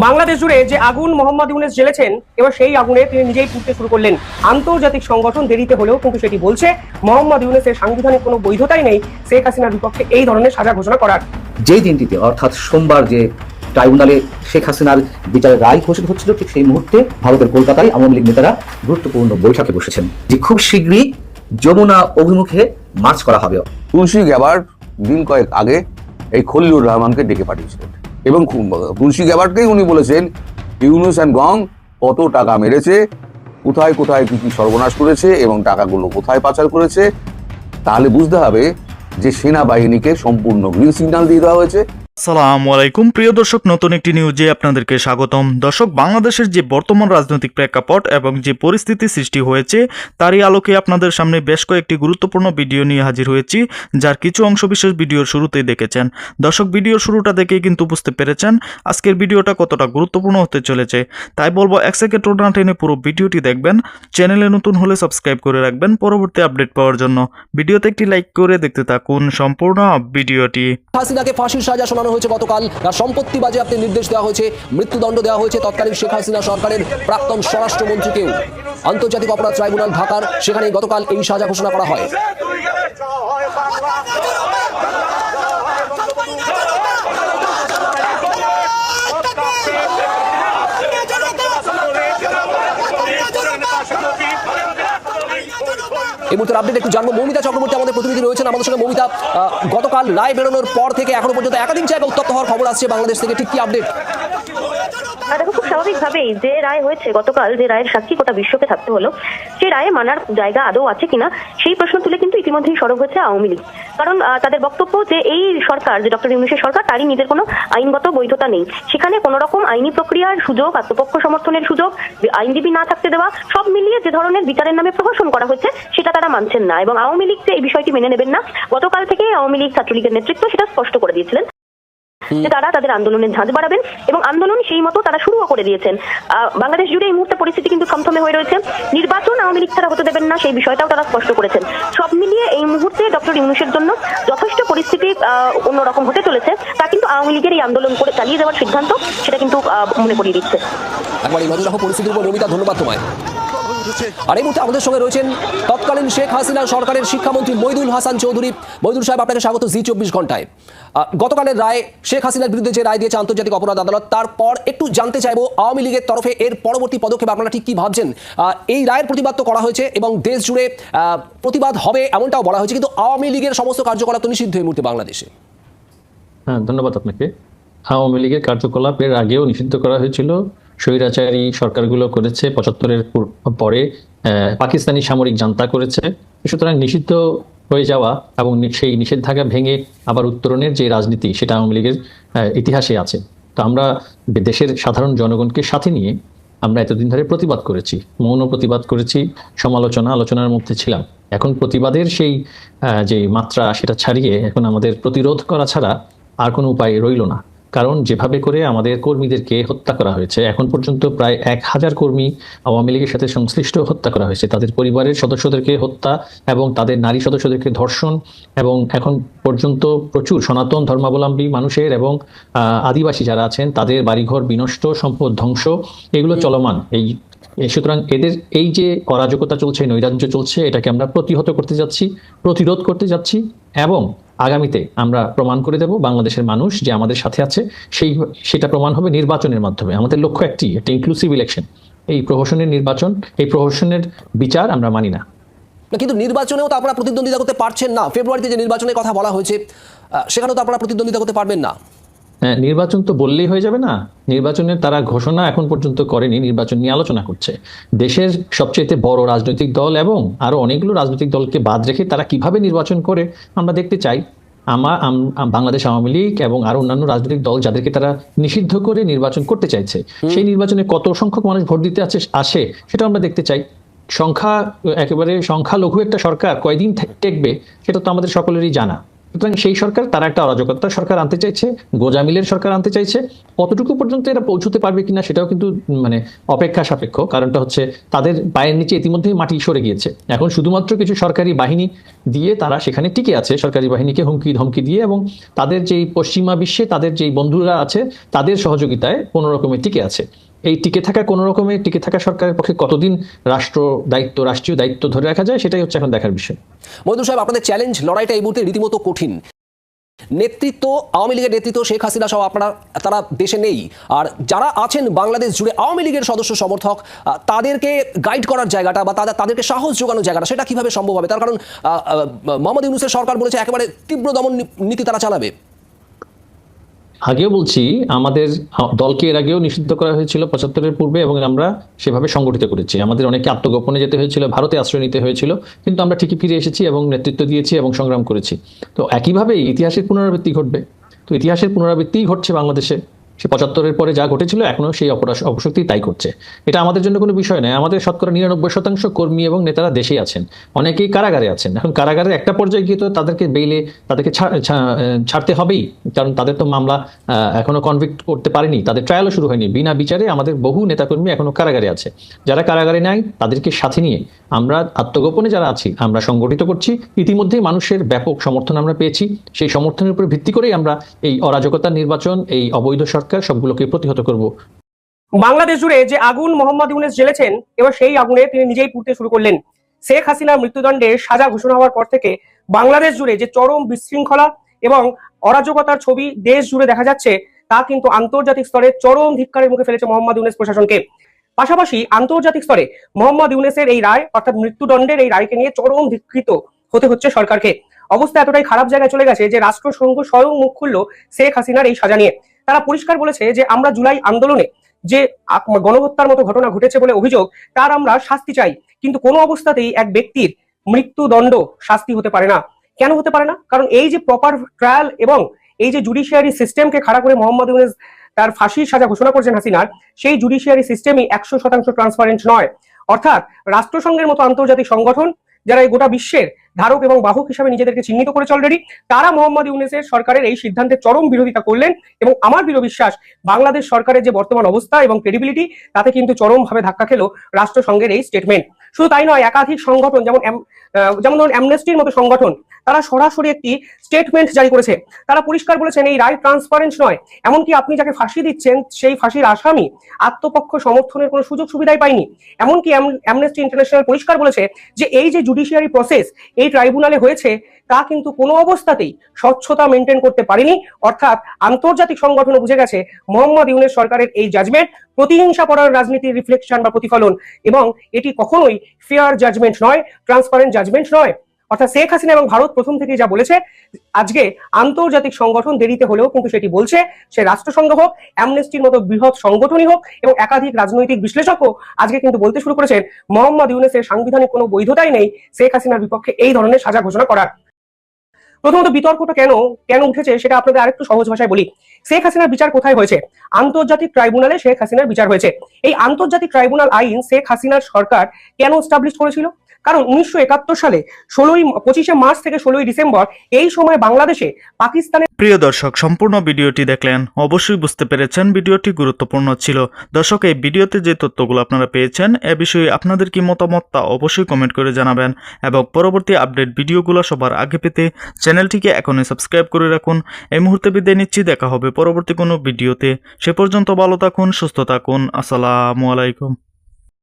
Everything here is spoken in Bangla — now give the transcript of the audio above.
বাংলাদেশ জুড়ে যে আগুন মোহাম্মদ ইউনূস জ্বেলেছেন, এবার সেই আগুনে তিনি নিজেই পুড়তে শুরু করলেন। আন্তর্জাতিক সংগঠন দেরিতে হলেও কিন্তু সেটি বলছে মোহাম্মদ ইউনূসের সাংবিধানিক কোনো বৈধতাই নেই শেখ হাসিনার বিপক্ষে এই ধরনের সাজা ঘোষণা করার। যেই দিনটিতে অর্থাৎ সোমবার যে ট্রাইব্যুনালে শেখ হাসিনার বিচারের রায় ঘোষিত হচ্ছিল, ঠিক সেই মুহূর্তে ভারতের কলকাতায় আওয়ামী লীগ নেতারা গুরুত্বপূর্ণ বৈঠকে বসেছেন যে খুব শীঘ্রই যমুনা অভিমুখে মার্চ করা হবে। তুলসী গ্যাবার্ড দিন কয়েক আগে এই খলিলুর রহমানকে ডেকে পাঠিয়েছিলেন এবং তুলসী গ্যাবার্ডকেই উনি বলেছেন ইউনূস অ্যান্ড গং কত টাকা মেরেছে, কোথায় কোথায় কি কি সর্বনাশ করেছে এবং টাকাগুলো কোথায় পাচার করেছে। তাহলে বুঝতে হবে যে সেনাবাহিনীকে সম্পূর্ণ গ্রিন সিগন্যাল দিয়ে দেওয়া হয়েছে। আসসালামু আলাইকুম প্রিয় দর্শক, নতুন একটি নিউজে আপনাদেরকে স্বাগতম। দর্শক, বাংলাদেশের যে বর্তমান রাজনৈতিক প্রেক্ষাপট এবং যে পরিস্থিতি সৃষ্টি হয়েছে তারই আলোকে আপনাদের সামনে বেশ কয়েকটি গুরুত্বপূর্ণ ভিডিও নিয়ে হাজির হয়েছি, যার কিছু অংশবিশেষ ভিডিওর শুরুতেই দেখেছেন। দর্শক, ভিডিওর শুরুটা দেখেই কিন্তু বুঝতে পেরেছেন আজকের ভিডিওটা কতটা গুরুত্বপূর্ণ হতে চলেছে। তাই বলবো 1 সেকেন্ড না টেনে পুরো ভিডিওটি দেখবেন। চ্যানেলে নতুন হলে সাবস্ক্রাইব করে রাখবেন পরবর্তী আপডেট পাওয়ার জন্য। ভিডিওতে একটি লাইক করে দেখতে থাকুন সম্পূর্ণ ভিডিওটি। হাসিনাকে ফাঁসির সাজা শোনানো হয়েছে গতকাল, তার সম্পত্তি বাজেয়াপ্তের নির্দেশ দেওয়া হয়েছে, মৃত্যুদণ্ড দেওয়া হয়েছে তৎকালীন শেখ হাসিনা সরকারের প্রাক্তন স্বরাষ্ট্রমন্ত্রীকেও। আন্তর্জাতিক অপরাধ ট্রাইব্যুনাল ঢাকার সেখানে গতকাল এই সাজা ঘোষণা করা হয়। এই মুহূর্তে আপডেট একটু জানবো, মৌমিতা চক্রবর্তী আমাদের প্রতিনিধি রয়েছেন আমাদের সঙ্গে। মৌমিতা, গতকাল রায় বেরোনোর পর থেকে এখনো পর্যন্ত একাধিক জায়গায় উত্তপ্ত হওয়ার খবর আসছে বাংলাদেশ থেকে, ঠিক কি আপডেট? দেখো, খুব স্বাভাবিকভাবেই যে রায় হয়েছে গতকাল, যে রায়ের সাক্ষী গোটা বিশ্বকে থাকতে হলো, সেই রায়ে মানার জায়গা আদৌ আছে কিনা সেই প্রশ্ন তুলে কিন্তু ইতিমধ্যেই সরব হয়েছে আওয়ামী লীগ। কারণ তাদের বক্তব্য যে এই সরকার, যে ডক্টর ইউনূসের সরকার, তারই নিজের কোনো আইনগত বৈধতা নেই, সেখানে কোনো রকম আইনি প্রক্রিয়ার সুযোগ, আত্মপক্ষ সমর্থনের সুযোগ, আইনজীবী না থাকতে দেওয়া, সব মিলিয়ে যে ধরনের বিচারের নামে প্রহসন করা হয়েছে সেটা তারা মানছেন না এবং আওয়ামী লীগ যে এই বিষয়টি মেনে নেবেন না, গতকাল থেকে আওয়ামী লীগ ছাত্রলীগের নেতৃত্ব সেটা স্পষ্ট করে দিয়েছিলেন যে তারা তাদের আন্দোলনের ঝাঁজ বাড়াবেন এবং আন্দোলন সেই মতো তারা শুরুও করে দিয়েছেন। বাংলাদেশ জুড়ে এই মুহূর্তে পরিস্থিতি কিন্তু থমথমে হয়ে রয়েছে। নির্বাচন আওয়ামী লীগ ছাড়া হতে দেবেন না, সেই বিষয়টাও তারা স্পষ্ট করেছেন। সব মিলিয়ে এই মুহূর্তে ডক্টর ইউনূসের জন্য যথেষ্ট পরিস্থিতি অন্যরকম হতে চলেছে, তা কিন্তু আওয়ামী লীগের এই আন্দোলন করে চালিয়ে যাওয়ার সিদ্ধান্ত সেটা কিন্তু মনে করিয়ে দিচ্ছে। একবার এই নজর রাখো পরিস্থিতির উপর। মৌমিতা, ধন্যবাদ তোমায়। আর এই মুহূর্তে আমাদের সঙ্গে রয়েছেন তৎকালীন শেখ হাসিনা সরকারের শিক্ষামন্ত্রী মইদুল হাসান চৌধুরী। মইদুল সাহেব, আপনাকে স্বাগত জি 24 ঘন্টায়। গতকালের রায়, শেখ হাসিনার বিরুদ্ধে যে রায় দিয়েছে আন্তর্জাতিক অপরাধ আদালত, তারপর একটু জানতে চাইবো আওয়ামী লীগের তরফে এর পরবর্তী পদক্ষেপ আপনারা ঠিক কি ভাবছেন? এই রায়ের প্রতিবাদ তো করা হয়েছে এবং দেশ জুড়ে প্রতিবাদ হবে এমনটাও বলা হয়েছে, কিন্তু আওয়ামী লীগের সমস্ত কার্যকলাপ তো নিষিদ্ধ এই মুহূর্তে বাংলাদেশে। হ্যাঁ, ধন্যবাদ আপনাকে। আওয়ামী লীগের কার্যকলাপের আগেও নিষিদ্ধ করা হয়েছিল, স্বৈরাচারী সরকারগুলো করেছে, 75-এর পরে পাকিস্তানি সামরিক জান্তা করেছে। সুতরাং নিষিদ্ধ হয়ে যাওয়া এবং সেই নিষেধাজ্ঞা ভেঙে আবার উত্তরণের যে রাজনীতি, সেটা আওয়ামী লীগের ইতিহাসে আছে। তো আমরা দেশের সাধারণ জনগণকে সাথে নিয়ে আমরা এতদিন ধরে প্রতিবাদ করেছি, মৌন প্রতিবাদ করেছি, আলোচনার মধ্যে ছিলাম। এখন প্রতিবাদের সেই যে মাত্রা, সেটা ছাড়িয়ে এখন আমাদের প্রতিরোধ করা ছাড়া আর কোনো উপায় রইল না। কারণ যেভাবে করে আমাদের কর্মীদেরকে হত্যা করা হয়েছে, এখন পর্যন্ত প্রায় 1000 কর্মী আওয়ামী লীগের সাথে সংশ্লিষ্ট হত্যা করা হয়েছে, তাদের পরিবারের সদস্যদেরকে হত্যা এবং তাদের নারী সদস্যদেরকে ধর্ষণ, এবং এখন পর্যন্ত প্রচুর সনাতন ধর্মাবলম্বী মানুষের এবং আদিবাসী যারা আছেন তাদের বাড়িঘর বিনষ্ট, সম্পদ ধ্বংস, এগুলো চলমান। সুতরাং এদের এই যে অরাজকতা চলছে, নৈরাজ্য চলছে, এটাকে আমরা প্রতিহত করতে যাচ্ছি, প্রতিরোধ করতে যাচ্ছি এবং আগামীতে আমরা প্রমাণ করে দেব বাংলাদেশের মানুষ যে আমাদের সাথে আছে। সেটা প্রমাণ হবে নির্বাচনের মাধ্যমে। আমাদের লক্ষ্য একটা ইনক্লুসিভ ইলেকশন। এই প্রহসনের নির্বাচন, এই প্রহসনের বিচার আমরা মানি না। কিন্তু নির্বাচনেও তো আপনারা প্রতিদ্বন্দ্বিতা করতে পারছেন না। ফেব্রুয়ারিতে যে নির্বাচনের কথা বলা হয়েছে, সেখানেও তো আপনারা প্রতিদ্বন্দ্বিতা করতে পারবেন না। নির্বাচন তো বললেই হয়ে যাবে না। নির্বাচনের তারা ঘোষণা এখন পর্যন্ত করেনি, নির্বাচন নিয়ে আলোচনা করছে। দেশের সবচেয়ে বড় রাজনৈতিক দল এবং আরো অনেকগুলো রাজনৈতিক দলকে বাদ রেখে তারা কিভাবে নির্বাচন করে আমরা দেখতে চাই। বাংলাদেশ আওয়ামী লীগ এবং আরো অন্যান্য রাজনৈতিক দল যাদেরকে তারা নিষিদ্ধ করে নির্বাচন করতে চাইছে, সেই নির্বাচনে কত সংখ্যক মানুষ ভোট দিতে আসে সেটা আমরা দেখতে চাই। একেবারে সংখ্যালঘু একটা সরকার কয়দিন টেকবে সেটা তো আমাদের সকলেরই জানা। সুতরাং সেই সরকার তারা একটা অরাজকতার সরকার আনতে চাইছে, গোজামিলের সরকার আনতে চাইছে। কতটুকু পর্যন্ত এরা পৌঁছতে পারবে কিনা সেটাও কিন্তু মানে অপেক্ষা সাপেক্ষ। কারণটা হচ্ছে তাদের পায়ের নিচে ইতিমধ্যেই মাটি সরে গিয়েছে। এখন শুধুমাত্র কিছু সরকারি বাহিনী দিয়ে তারা সেখানে টিকে আছে, সরকারি বাহিনীকে হুমকি ধমকি দিয়ে, এবং তাদের যেই পশ্চিমা বিশ্বে তাদের যেই বন্ধুরা আছে তাদের সহযোগিতায় কোনো রকমে টিকে আছে। এই টিকে থাকা কোনো রকমে টিকে থাকা সরকারের পক্ষে কতদিন রাষ্ট্রীয় দায়িত্ব ধরে রাখা যায় সেটাই হচ্ছে এখন দেখার বিষয়। মইদুল সাহেব, আপনাদের চ্যালেঞ্জ, লড়াইটা এই মুহূর্তে রীতিমতো কঠিন। নেতৃত্ব, আওয়ামী লীগের নেতৃত্ব, শেখ হাসিনা সহ তারা দেশে নেই, আর যারা আছেন বাংলাদেশ জুড়ে আওয়ামী লীগের সদস্য সমর্থক, তাদেরকে গাইড করার জায়গাটা বা তাদেরকে সাহস যোগানোর জায়গাটা সেটা কিভাবে সম্ভব হবে? তার কারণ মোহাম্মদ ইউনূসের সরকার বলেছে একেবারে তীব্র দমন নীতি তারা চালাবে। আগেও বলছি, আমাদের দলকে এর আগেও নিষিদ্ধ করা হয়েছিল 75-এর পূর্বে, এবং আমরা সেভাবে সংগঠিত করেছি। আমাদের অনেকে আত্মগোপনে যেতে হয়েছিল, ভারতে আশ্রয় নিতে হয়েছিল, কিন্তু আমরা ঠিকই ফিরে এসেছি এবং নেতৃত্ব দিয়েছি এবং সংগ্রাম করেছি। তো একইভাবে ইতিহাসের পুনরাবৃত্তি ঘটবে। তো ইতিহাসের পুনরাবৃত্তিই ঘটছে বাংলাদেশে। সে 75-এর পরে যা ঘটেছিল এখনো সেই অপশক্তি তাই করছে। এটা আমাদের জন্য কোনো বিষয় নয়। আমাদের শতকরা 99% কর্মী এবং নেতারা দেশেই আছেন, অনেকেই কারাগারে আছেন। এখন কারাগারের একটা পর্যায়ে গিয়ে তো তাদেরকে তাদেরকে ছাড়তে হবেই, কারণ তাদের তো মামলা এখনো কনভিক্ট করতে পারেনি, তাদের ট্রায়ালও শুরু হয়নি। বিনা বিচারে আমাদের বহু নেতাকর্মী এখনো কারাগারে আছে। যারা কারাগারে নাই তাদেরকে সাথে নিয়ে আমরা আত্মগোপনে যারা আছি আমরা সংগঠিত করছি। ইতিমধ্যেই মানুষের ব্যাপক সমর্থন আমরা পেয়েছি। সেই সমর্থনের উপর ভিত্তি করেই আমরা এই অরাজকতার নির্বাচন, এই অবৈধ সরকার সবগুলোকে প্রতিহত করব। বাংলাদেশ জুড়ে যে আগুন মোহাম্মদ ইউনূস জ্বেলেছেন, এবার সেই আগুনে তিনি নিজেই পুড়তে শুরু করলেন। শেখ হাসিনার মৃত্যুদণ্ডের সাজা ঘোষণা হওয়ার পর থেকে বাংলাদেশ জুড়ে যে চরম বিশৃঙ্খলা এবং অরাজকতার ছবি দেশ জুড়ে দেখা যাচ্ছে, তা কিন্তু আন্তর্জাতিক স্তরে চরম ধিক্কারের মুখে ফেলেছে মোহাম্মদ ইউনূস প্রশাসনকে। পাশাপাশি আন্তর্জাতিক স্তরে মোহাম্মদ ইউনূসের এই রায়, অর্থাৎ মৃত্যুদণ্ডের এই রায়কে নিয়ে চরম ধিক্কৃত হতে হচ্ছে সরকারকে। অবস্থা এতটাই খারাপ জায়গায় চলে গেছে যে রাষ্ট্রসংঘ স্বয়ং মুখ খুললো শেখ হাসিনার এই সাজা নিয়ে। তারা পরিষ্কার বলেছে যে আমরা জুলাই আন্দোলনে যে গণহত্যার মতো ঘটনা ঘটেছে বলে অভিযোগ, তার আমরা শাস্তি চাই, কিন্তু কোনো অবস্থাতেই এক ব্যক্তির মৃত্যুদণ্ড শাস্তি হতে পারে না। কেন হতে পারে না? কারণ এই যে প্রপার ট্রায়াল এবং এই যে জুডিশিয়ারি সিস্টেমকে খাড়া করে মোহাম্মদ ইউনূস তার ফাঁসির সাজা ঘোষণা করেছেন হাসিনার, সেই জুডিশিয়ারি সিস্টেমই 100% ট্রান্সপারেন্ট নয়। অর্থাৎ রাষ্ট্রসংঘের মতো আন্তর্জাতিক সংগঠন, যারা এই গোটা বিশ্বের ধারক এবং বাহক হিসাবে নিজেদেরকে চিহ্নিত করেছে অলরেডি, তারা মোহাম্মদ ইউনূসের সরকারের এই সিদ্ধান্তের চরম বিরোধিতা করলেন। এবং আমার দৃঢ় বিশ্বাস, বাংলাদেশ সরকারের যে বর্তমান অবস্থা এবং ক্রেডিবিলিটি, তাতে কিন্তু চরমভাবে ধাক্কা খেলো রাষ্ট্রসংঘের এই স্টেটমেন্ট। শুধু তাই নয়, একাধিক সংগঠন যেমন ধরুন অ্যামনেস্টির মতো সংগঠন, তারা সরাসরি একটি স্টেটমেন্ট জারি করেছে। তারা পরিষ্কার বলেছেন এই রায় ট্রান্সপারেন্ট নয়। এমনকি আপনি যাকে ফাঁসি দিচ্ছেন সেই ফাঁসির আসামি আত্মপক্ষ সমর্থনের কোনো সুযোগ সুবিধাই পায়নি। এমনকি অ্যামনেস্টি ইন্টারন্যাশনাল পরিষ্কার বলেছে যে এই যে জুডিশিয়ারি প্রসেস এই ট্রাইব্যুনালে হয়েছে, তা কিন্তু কোনো অবস্থাতেই স্বচ্ছতা মেনটেন করতে পারেনি। অর্থাৎ আন্তর্জাতিক সংগঠনও বুঝে গেছে মোহাম্মদ ইউনূস সরকারের এই জাজমেন্ট প্রতিহিংসা পরায়ণ রাজনীতির রিফ্লেকশন বা প্রতিফলন, এবং এটি কখনোই ফেয়ার জাজমেন্ট নয়, ট্রান্সপারেন্ট জাজমেন্ট নয়। অর্থাৎ শেখ হাসিনা এবং ভারত প্রথম থেকেই যা বলেছে, আজকে আন্তর্জাতিক সংগঠন দেরিতে হলেও কিন্তু সেটি বলছে, সে রাষ্ট্রসংঘ হোক, অ্যামনেস্টির মতো বৃহৎ সংগঠনই হোক, এবং একাধিক রাজনৈতিক বিশ্লেষকও আজকে কিন্তু বলতে শুরু করেছেন মোহাম্মদ ইউনূসের সাংবিধানিক কোনো বৈধতাই নেই শেখ হাসিনার বিপক্ষে এই ধরনের সাজা ঘোষণা করার। প্রথমত বিতর্কটা কেন উঠেছে সেটা আপনাদের আরেকটু সহজ ভাষায় বলি। শেখ হাসিনার বিচার কোথায় হয়েছে? আন্তর্জাতিক ট্রাইব্যুনালে শেখ হাসিনার বিচার হয়েছে। এই আন্তর্জাতিক ট্রাইব্যুনাল আইন শেখ হাসিনার সরকার কেন এস্টাবলিশ করেছিল? কারণ 1971 সালে 25 মার্চ থেকে 16 ডিসেম্বর এই সময় বাংলাদেশে পাকিস্তানের। প্রিয় দর্শক, সম্পূর্ণ ভিডিওটি দেখলেন, অবশ্যই বুঝতে পেরেছেন ভিডিওটি গুরুত্বপূর্ণ ছিল। দর্শক, এই ভিডিওতে যে তথ্যগুলো আপনারা পেয়েছেন এ বিষয়ে আপনাদের কি মতামত তা অবশ্যই কমেন্ট করে জানাবেন, এবং পরবর্তী আপডেট ভিডিওগুলো সবার আগে পেতে চ্যানেলটিকে এখনই সাবস্ক্রাইব করে রাখুন। এই মুহূর্তে বিদায় নিচ্ছি, দেখা হবে পরবর্তী কোনো ভিডিওতে। সে পর্যন্ত ভালো থাকুন, সুস্থ থাকুন। আসসালামু আলাইকুম।